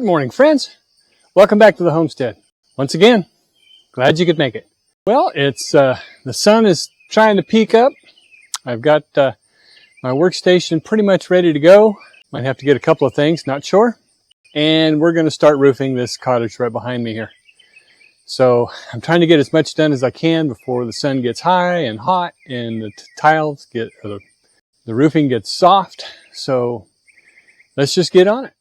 Good morning, friends. Welcome back to the homestead. Once again, glad you could make it. Well, it's the sun is trying to peak up. I've got my workstation pretty much ready to go. Might have to get a couple of things, not sure. And we're going to start roofing this cottage right behind me here. So I'm trying to get as much done as I can before the sun gets high and hot and the tiles get, or the roofing gets soft. So let's just get on it.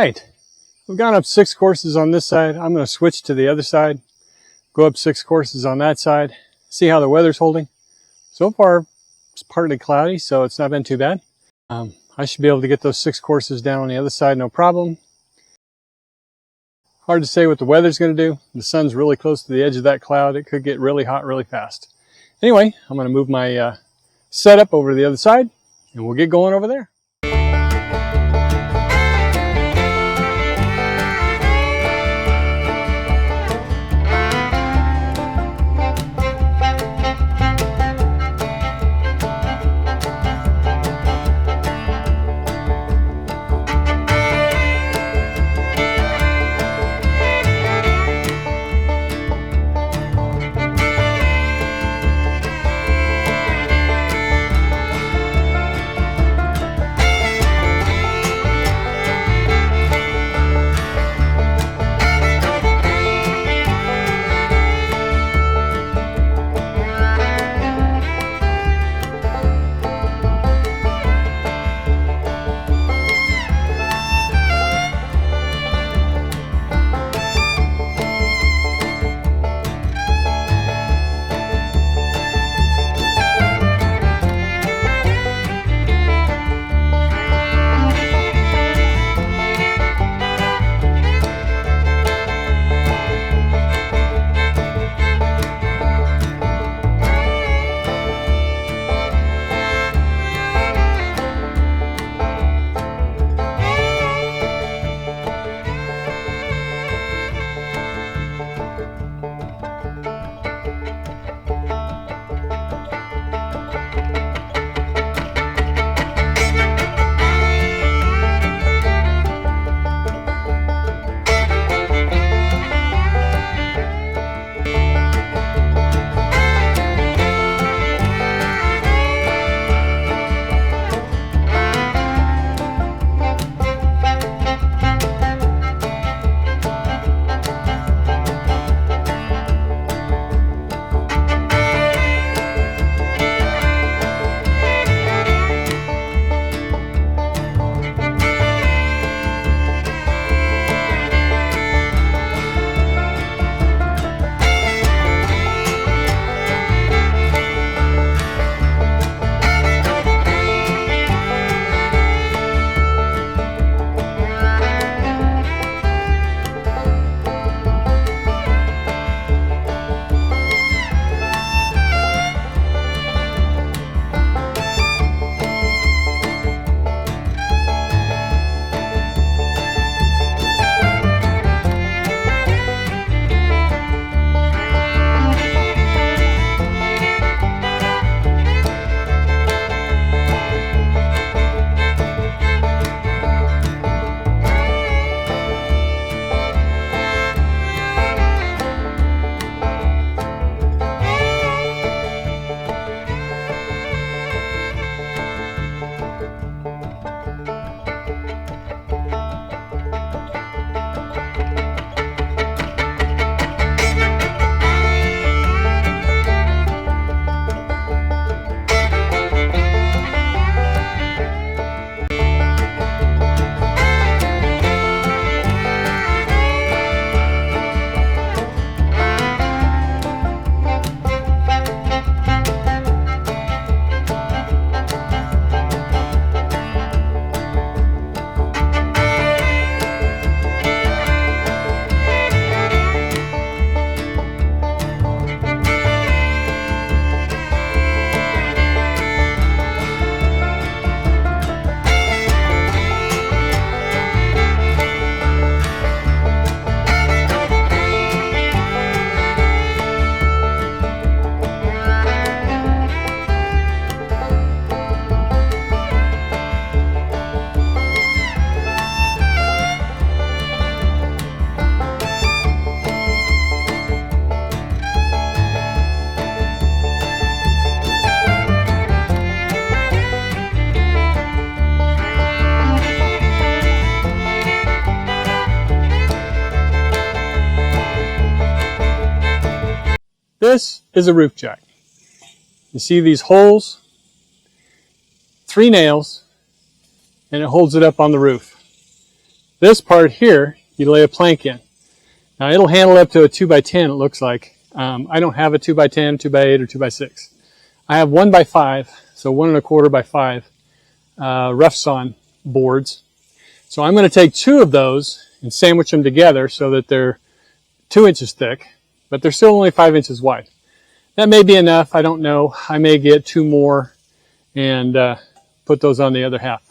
right. We've gone up 6 courses on this side. I'm going to switch to the other side, go up 6 courses on that side, see how the weather's holding. So far, it's partly cloudy, so it's not been too bad. I should be able to get those 6 courses down on the other side, no problem. Hard to say what the weather's going to do. The sun's really close to the edge of that cloud. It could get really hot really fast. Anyway, I'm going to move my setup over to the other side, and we'll get going over there. This is a roof jack. You see these holes, 3 nails, and it holds it up on the roof. This part here, you lay a plank in. Now it'll handle up to a 2x10, it looks like. I don't have a 2x10, 2x8, or 2x6. I have 1x5, so 1 1/4 by 5 rough sawn boards. So I'm going to take 2 of those and sandwich them together so that they're 2 inches thick, but they're still only 5 inches wide. That may be enough, I don't know. I may get 2 more and put those on the other half.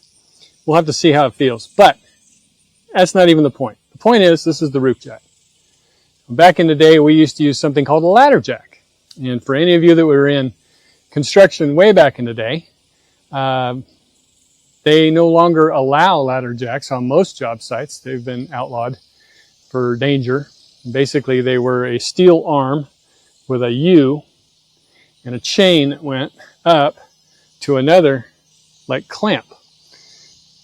We'll have to see how it feels, but that's not even the point. The point is, this is the roof jack. Back in the day, we used to use something called a ladder jack. And for any of you that were in construction way back in the day, they no longer allow ladder jacks on most job sites. They've been outlawed for danger. Basically, they were a steel arm with a U and a chain that went up to another, like, clamp.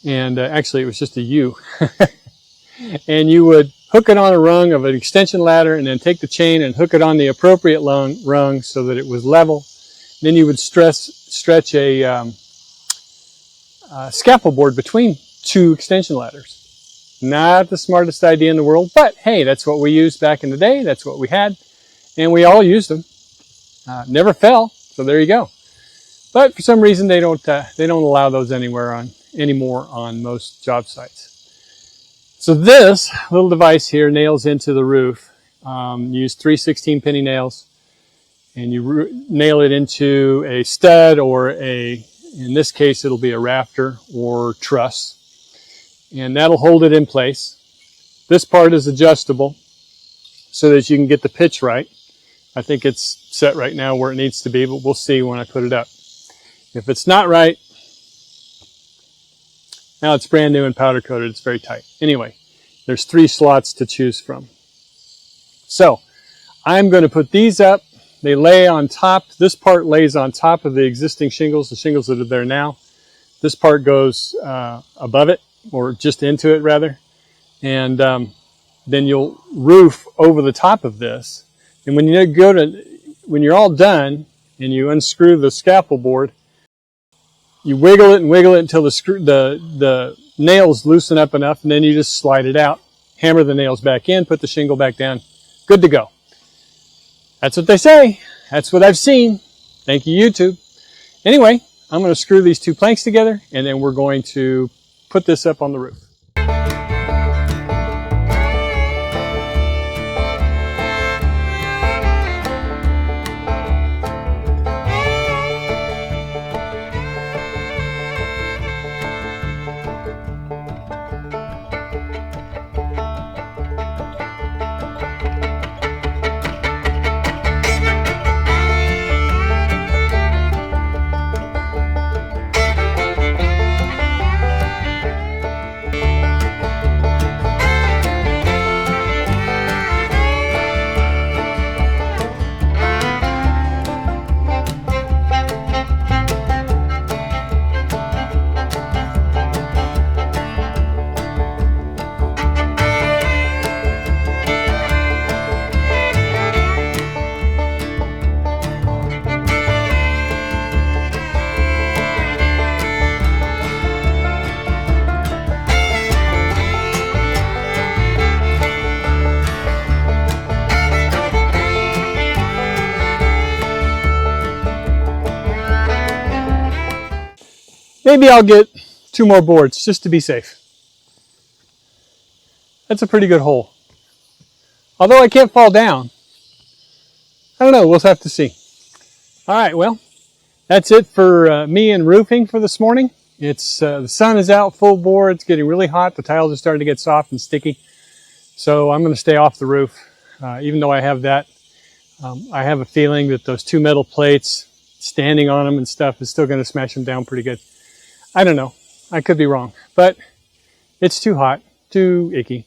And actually, it was just a U. And you would hook it on a rung of an extension ladder and then take the chain and hook it on the appropriate rung so that it was level. Then you would stretch a scaffold board between 2 extension ladders. Not the smartest idea in the world, but hey, that's what we used back in the day. That's what we had, and we all used them. Never fell, so there you go. But for some reason, they don't allow those anymore on most job sites. So this little device here nails into the roof. Use 3 16-penny nails, and you nail it into a stud or in this case, it'll be a rafter or truss, and that'll hold it in place. This part is adjustable so that you can get the pitch right. I think it's set right now where it needs to be, but we'll see when I put it up. If it's not right, now it's brand new and powder coated, it's very tight. Anyway, there's 3 slots to choose from. So I'm going to put these up. They lay on top. This part lays on top of the existing shingles, the shingles that are there now. This part goes above it, or just into it rather. And then you'll roof over the top of this. And when you're all done and you unscrew the scaffold board, you wiggle it until the nails loosen up enough, and then you just slide it out, hammer the nails back in, put the shingle back down, good to go. That's what they say. That's what I've seen. Thank you, YouTube. Anyway, I'm going to screw these 2 planks together, and then we're going to put this up on the roof. Maybe I'll get 2 more boards just to be safe. That's a pretty good hole. Although I can't fall down. I don't know, we'll have to see. Alright, well, that's it for me and roofing for this morning. It's the sun is out full bore, it's getting really hot, the tiles are starting to get soft and sticky. So I'm going to stay off the roof, even though I have that. I have a feeling that those 2 metal plates, standing on them and stuff, is still going to smash them down pretty good. I don't know. I could be wrong, but it's too hot, too icky.